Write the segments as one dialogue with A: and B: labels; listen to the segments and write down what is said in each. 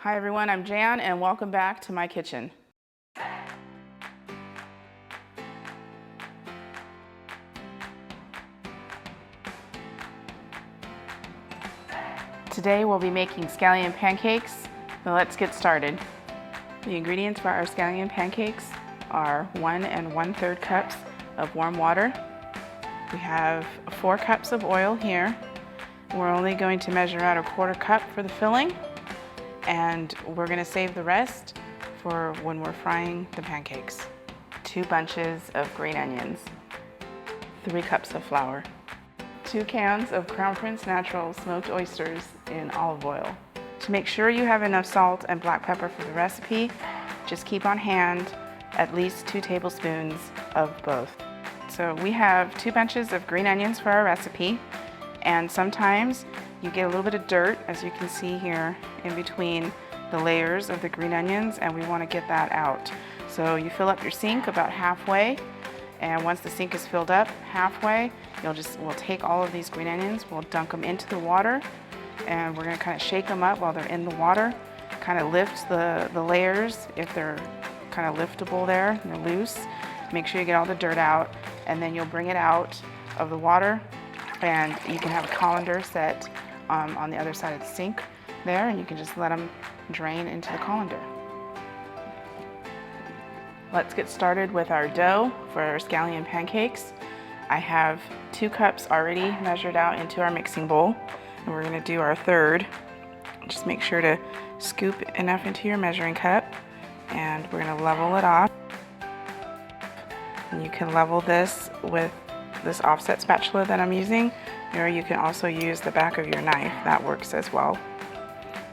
A: Hi everyone, I'm Jan and welcome back to my kitchen. Today we'll be making scallion pancakes, so let's get started. The ingredients for our scallion pancakes are 1 1/3 cups of warm water. We have 4 cups of oil here. We're only going to measure out a 1/4 cup for the filling, and we're going to save the rest for when we're frying the pancakes. 2 bunches of green onions, 3 cups of flour, 2 cans of Crown Prince Natural smoked oysters in olive oil. To make sure you have enough salt and black pepper for the recipe, just keep on hand at least 2 tablespoons of both. So we have 2 bunches of green onions for our recipe, and sometimes you get a little bit of dirt, as you can see here, in between the layers of the green onions, and we want to get that out. So you fill up your sink about halfway, and once the sink is filled up halfway, we'll take all of these green onions, we'll dunk them into the water, and we're going to kind of shake them up while they're in the water, kind of lift the layers if they're kind of liftable there, and they're loose. Make sure you get all the dirt out, and then you'll bring it out of the water, and you can have a colander set on the other side of the sink there, and you can just let them drain into the colander. Let's get started with our dough for our scallion pancakes. I have 2 cups already measured out into our mixing bowl, and we're going to do our 1/3. Just make sure to scoop enough into your measuring cup, and we're going to level it off. And you can level this with this offset spatula that I'm using, or you can also use the back of your knife. That works as well.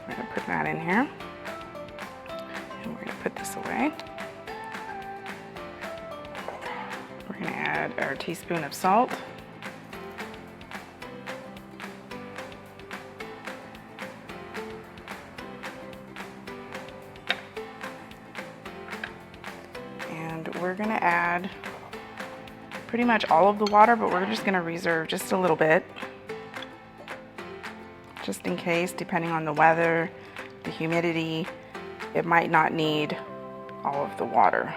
A: We're going to put that in here, and we're going to put this away. We're going to add our teaspoon of salt. And we're going to add pretty much all of the water, but we're just going to reserve just a little bit, just in case, depending on the weather, the humidity, it might not need all of the water.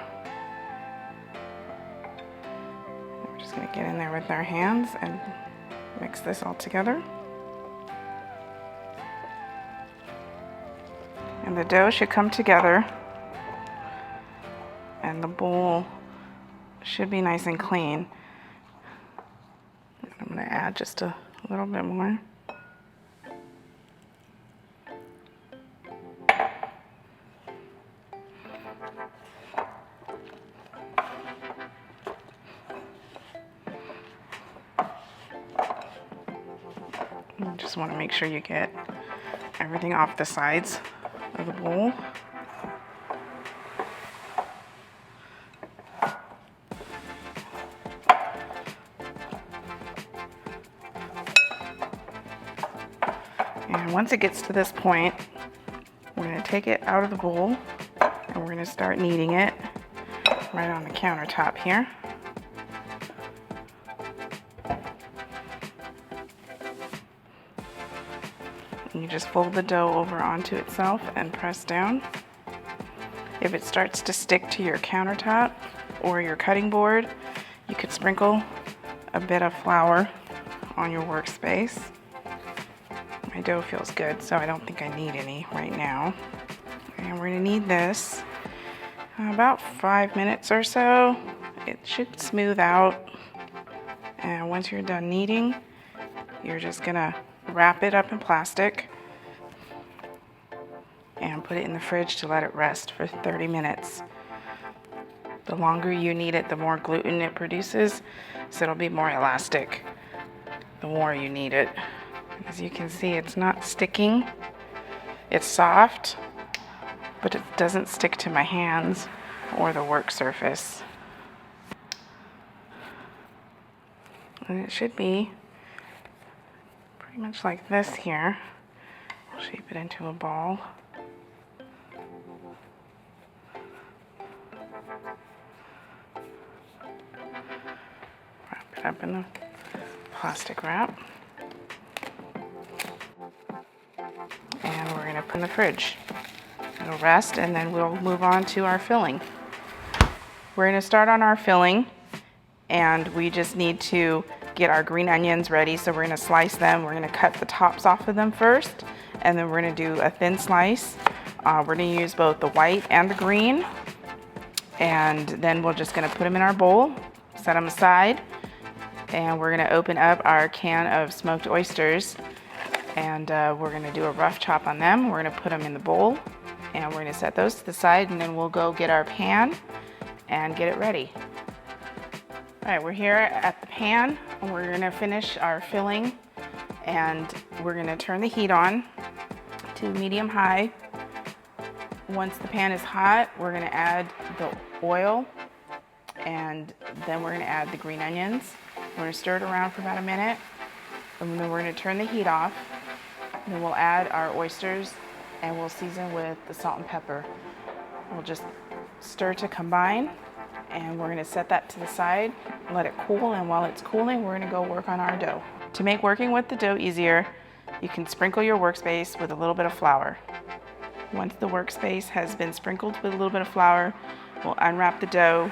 A: We're just going to get in there with our hands and mix this all together. And the dough should come together, and the bowl should be nice and clean. I'm going to add just a little bit more. You just want to make sure you get everything off the sides of the bowl. And once it gets to this point, we're going to take it out of the bowl, and we're going to start kneading it right on the countertop here. And you just fold the dough over onto itself and press down. If it starts to stick to your countertop or your cutting board, you could sprinkle a bit of flour on your workspace. My dough feels good, so I don't think I need any right now. And we're going to knead this about 5 minutes or so. It should smooth out. And once you're done kneading, you're just going to wrap it up in plastic and put it in the fridge to let it rest for 30 minutes. The longer you knead it, the more gluten it produces, so it'll be more elastic the more you knead it. As you can see, it's not sticking. It's soft, but it doesn't stick to my hands or the work surface. And it should be pretty much like this here. We'll shape it into a ball. Wrap it up in the plastic wrap. And we're going to put in the fridge. It'll rest, and then we'll move on to our filling. We're going to start on our filling, and we just need to get our green onions ready. So we're going to slice them. We're going to cut the tops off of them first, and then we're going to do a thin slice. We're going to use both the white and the green, and then we're just going to put them in our bowl, set them aside, and we're going to open up our can of smoked oysters, and we're going to do a rough chop on them. We're going to put them in the bowl, and we're going to set those to the side, and then we'll go get our pan and get it ready. All right, we're here at the pan, and we're gonna finish our filling, and we're gonna turn the heat on to medium-high. Once the pan is hot, we're gonna add the oil, and then we're gonna add the green onions. We're gonna stir it around for about a minute, and then we're gonna turn the heat off. And then we'll add our oysters, and we'll season with the salt and pepper. We'll just stir to combine, and we're gonna set that to the side, let it cool, and while it's cooling, we're gonna go work on our dough. To make working with the dough easier, you can sprinkle your workspace with a little bit of flour. Once the workspace has been sprinkled with a little bit of flour, we'll unwrap the dough,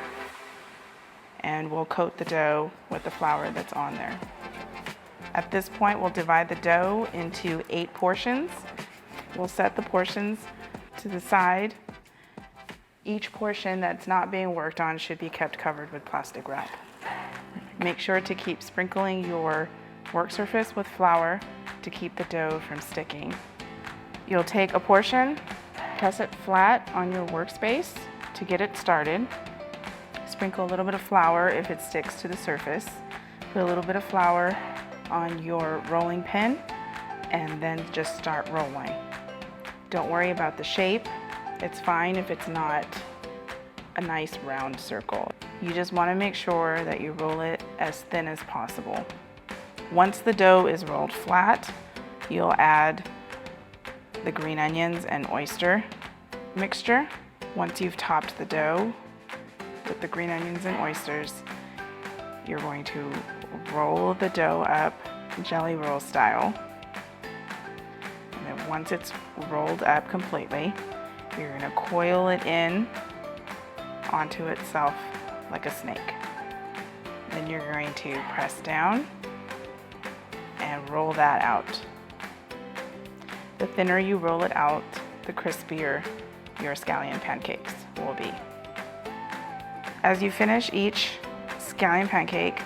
A: and we'll coat the dough with the flour that's on there. At this point, we'll divide the dough into 8 portions. We'll set the portions to the side. Each portion that's not being worked on should be kept covered with plastic wrap. Make sure to keep sprinkling your work surface with flour to keep the dough from sticking. You'll take a portion, press it flat on your workspace to get it started. Sprinkle a little bit of flour if it sticks to the surface. Put a little bit of flour on your rolling pin, and then just start rolling. Don't worry about the shape. It's fine if it's not a nice round circle. You just want to make sure that you roll it as thin as possible. Once the dough is rolled flat, you'll add the green onions and oyster mixture. Once you've topped the dough with the green onions and oysters, you're going to roll the dough up jelly roll style. And then once it's rolled up completely, you're going to coil it in onto itself like a snake. Then you're going to press down and roll that out. The thinner you roll it out, the crispier your scallion pancakes will be. As you finish each scallion pancake,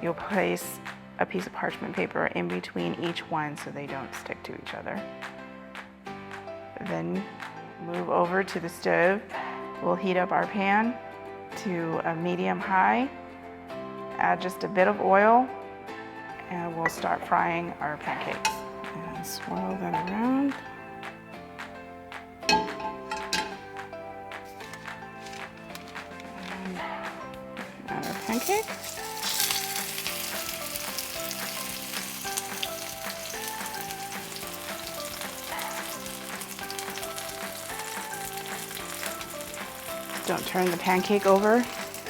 A: you'll place a piece of parchment paper in between each one so they don't stick to each other. Then move over to the stove. We'll heat up our pan to a medium-high. Add just a bit of oil, and we'll start frying our pancakes. And swirl that around. And add our pancake. Don't turn the pancake over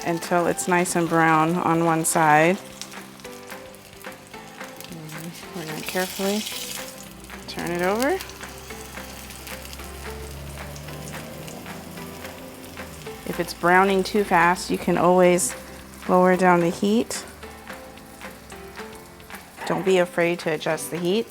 A: until it's nice and brown on one side. We're going to carefully turn it over. If it's browning too fast, you can always lower down the heat. Don't be afraid to adjust the heat.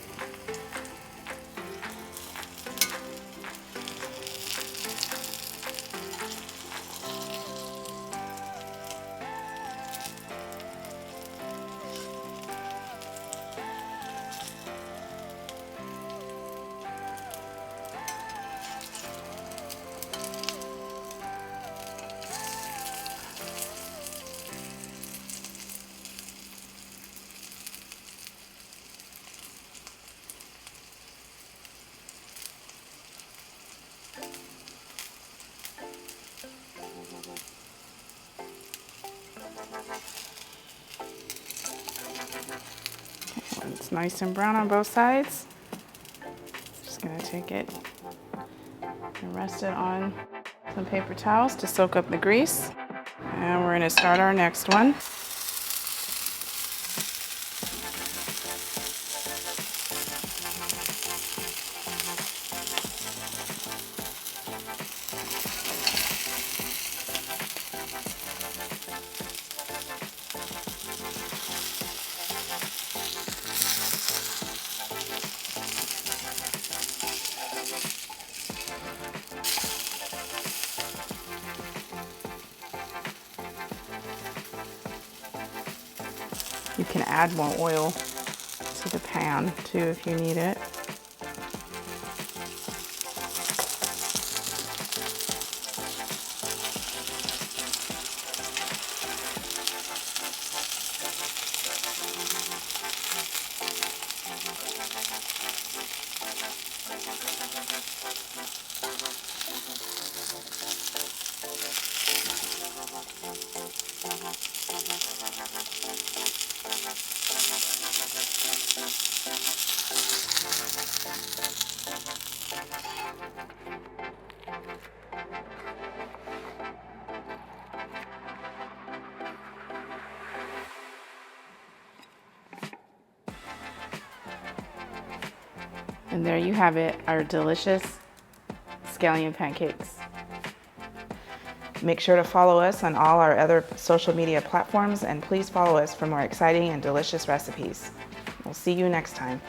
A: It's nice and brown on both sides. Just gonna take it and rest it on some paper towels to soak up the grease. And we're gonna start our next one. You can add more oil to the pan too if you need it. And there you have it, our delicious scallion pancakes. Make sure to follow us on all our other social media platforms, and please follow us for more exciting and delicious recipes. We'll see you next time.